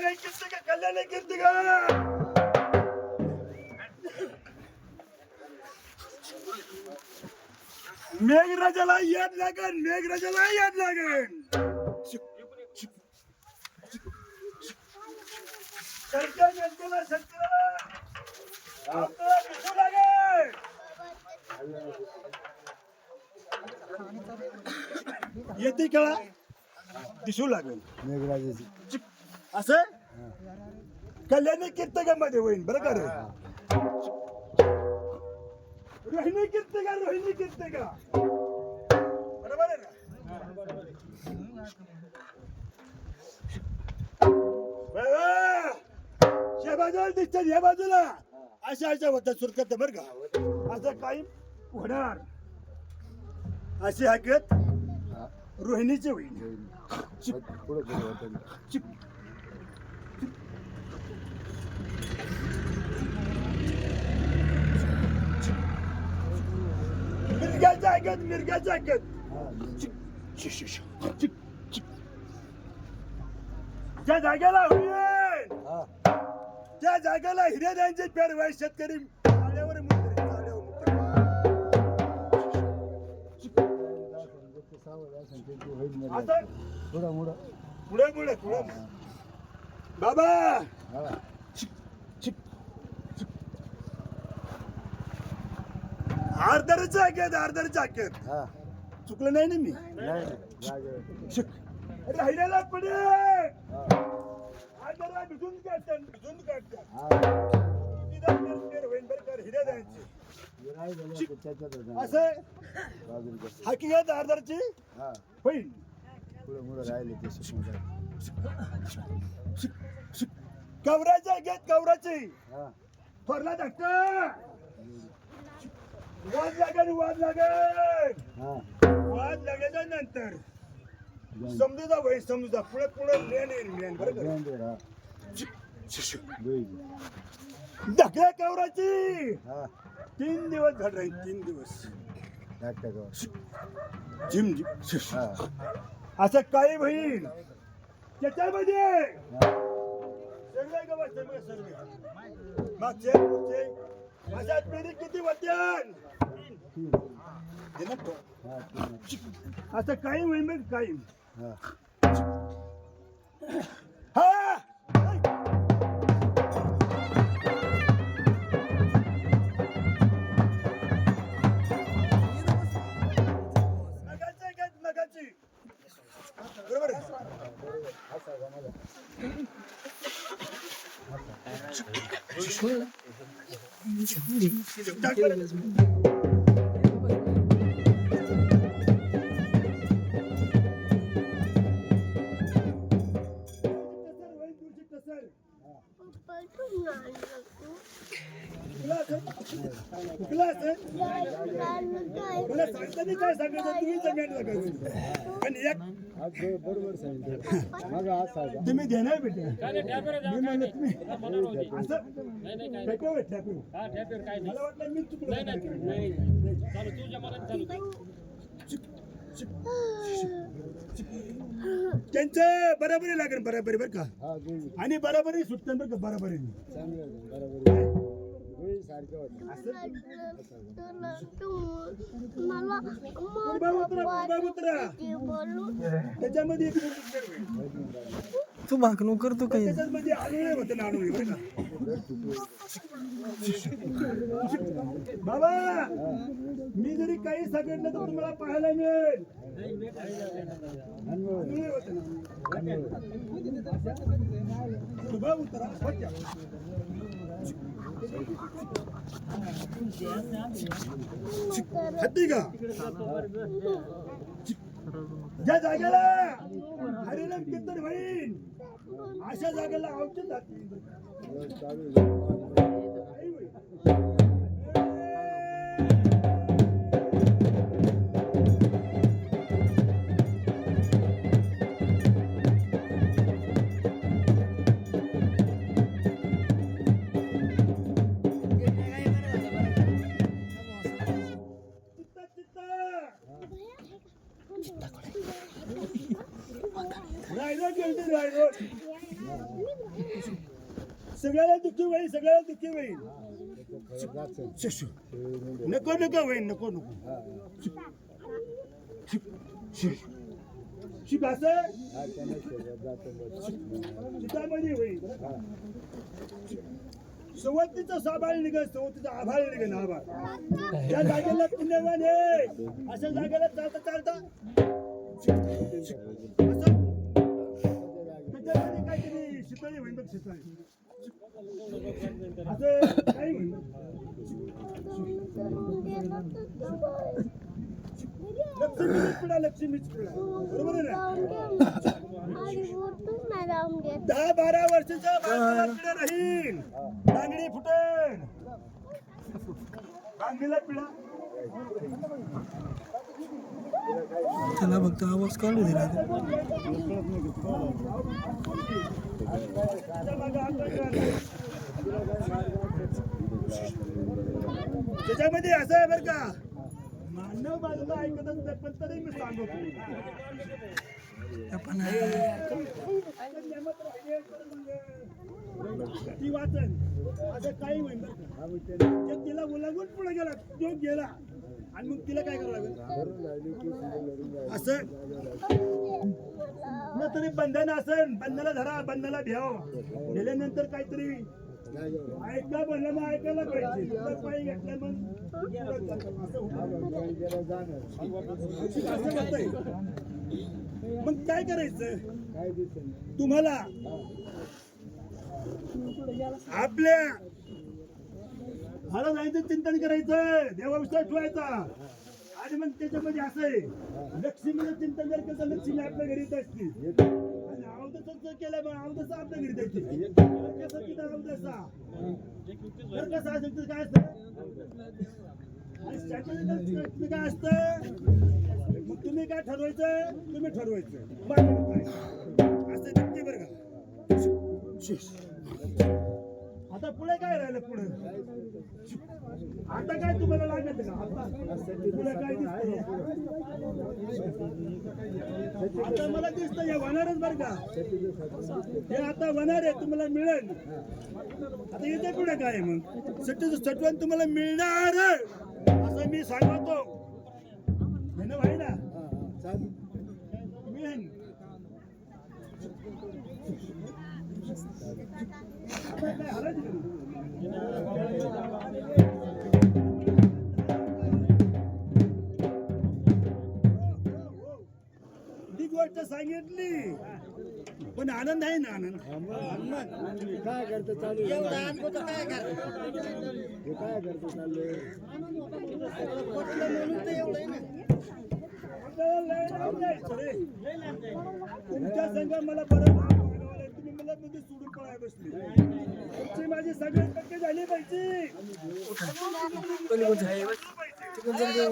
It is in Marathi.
कल्याण कीर्ती का कल्याण कीर्ती का मेघराजाला याद लागन मेघराजाला याद लागन सरकार जनतेला सत्तेला आपल्याला दिसू लागेल येते का दिसू लागेल मेघराजाची असं कल्याणी कीर्तकामध्ये होईल बरं का रे रोहिणी कीर्तिका रोहिणी कीर्तिका बरोबर आहे ना या बाजूला दिसतात या बाजूला अशा अशा होतात सुरकत बरं का असं काही होणार अशी हकीकत रोहिणीची होईल मिरग्याच्या हकीकत मिरग्याच्या हकीकत ज्या जागेला होईल त्या जागेला हिरे द्यांचे पेर व्हाय शेतकरी चाल्यावर मुक्त पुढे पुढे पुढे बाबा अर्धरच अर्धरच चुकलं नाही ना मी राहिलेला पुढे अर्धरा भिजून काढतात भिजून काढतात होईल बरं कर हिरे द्यायचे असं हकीकत अर्धरची होईल कवराची घेत कवराची थोरला धक्का वाद लागेल वाद लागायच्या नंतर समजूचा भाई समजूचा पुढे पुढे लेन येईल लेन बरोबर धक्या कवराची 3 दिवस घड राहील 3 दिवस जिम असं काही होईल त्याच्यामध्ये सर्वे गवत सर्वे मागचे पुढचे अशात पिढी किती होत्यान असं काही होईल मग काही हा नगाची बरोबर मला सांगताना काय सांगायचं तुम्ही जमेंट लागायचं पण एक बरोबर सांगितलं तुम्ही देणार भेटे मी म्हणलं तुम्ही असं ठेपे ठेपे मला वाटलं मी त्यांचं बराबरी लागेल बराबरी बरं का आणि बराबरी सुटतं बरं का बराबरी त्याच्यामध्ये तू भाकणूक करतो काही त्याच्यामध्ये आणून होते ना आणून बरं का बाबा मी जरी काही सांगितलं तर तुम्हाला पाहायला मिळेल का ज्या जागेला हरिनाम कीर्तन होईल अशा जागेला औषध जाते राहिला बाय रोड. सगळ्याला दुःखी होईल, सगळ्याला दुःखी होईल. शिशू. नको नको होईल, नको नको. शिक असं शिकामध्ये होईल. सवतीचं साबाळ निघत, सवतीचं आभाळ निघेल. आभाळ त्या जागेला पुण्यवान आहे. अशा जागेला चालता चालता त्याच्यामध्ये काहीतरी शिपाई होईल बघ. शिपाई असं काही होईल. लक्ष्मीच पिढा, लक्ष्मीच पिढा. बरोबर आहे ना? 10-12 वर्षाचा बांगडीला पिढा राहील. बांगडी फुटेल. बांगडीला पिढा. त्याला फक्त आवाज काढू दिला. त्याच्यामध्ये असं आहे बरं का, मानव बाजूला ऐकतच नाही, पण तरी मी सांगतो आपण ती वाचन असं काही होईल बरं का. ते तिला ओलांडून पुढे गेला, तो गेला आणि मग तिला काय करावं लागेल असं मग तरी बंधन असेल. बंधनाला धरा, बंधनाला भ्याव. गेल्यानंतर काहीतरी ऐका म्हणलं मग ऐकायला पाहिजे. तुला पायी घेतलं मग असं होतंय. मग काय करायचं तुम्हाला? आपल्या मला जायचं चिंतन करायचं, देवाविषयी ठेवायचा. आणि मग त्याच्यामध्ये असं आहे, लक्ष्मीचं चिंतन जर केलं, लक्ष्मी आपल्या घरी येत असते. आणि अवदसा केलं मग अवदसा आपल्या घरी द्यायची. कसं तिथं अवदसा जर कसं असेल तर काय असतं, आणि काय असतं, मग तुम्ही काय ठरवायचं, तुम्ही ठरवायचं माझं काय असं नक्की बरं का. आता पुढे काय राहिलं? पुढे आता काय तुम्हाला लागत का? आता पुढे काय दिसतं? आता मला दिसतं हे होणारच बरं का. हे आता होणार आहे, तुम्हाला मिळेल. आता इथे पुढे काय आहे? मग सटवण तुम्हाला मिळणार असं मी सांगतो. हे ना भाई ना मिळेल. ती गोष्ट सांगितली पण आनंद आहे ना. आनंद काय करतो चालू काय करतो चालू तुमच्या संघ मला परत तुम्ही मला मध्ये सोडून पळाय बसली. तुमची माझी सगळ्यात टक्के झाली पाहिजे. पाहिजे.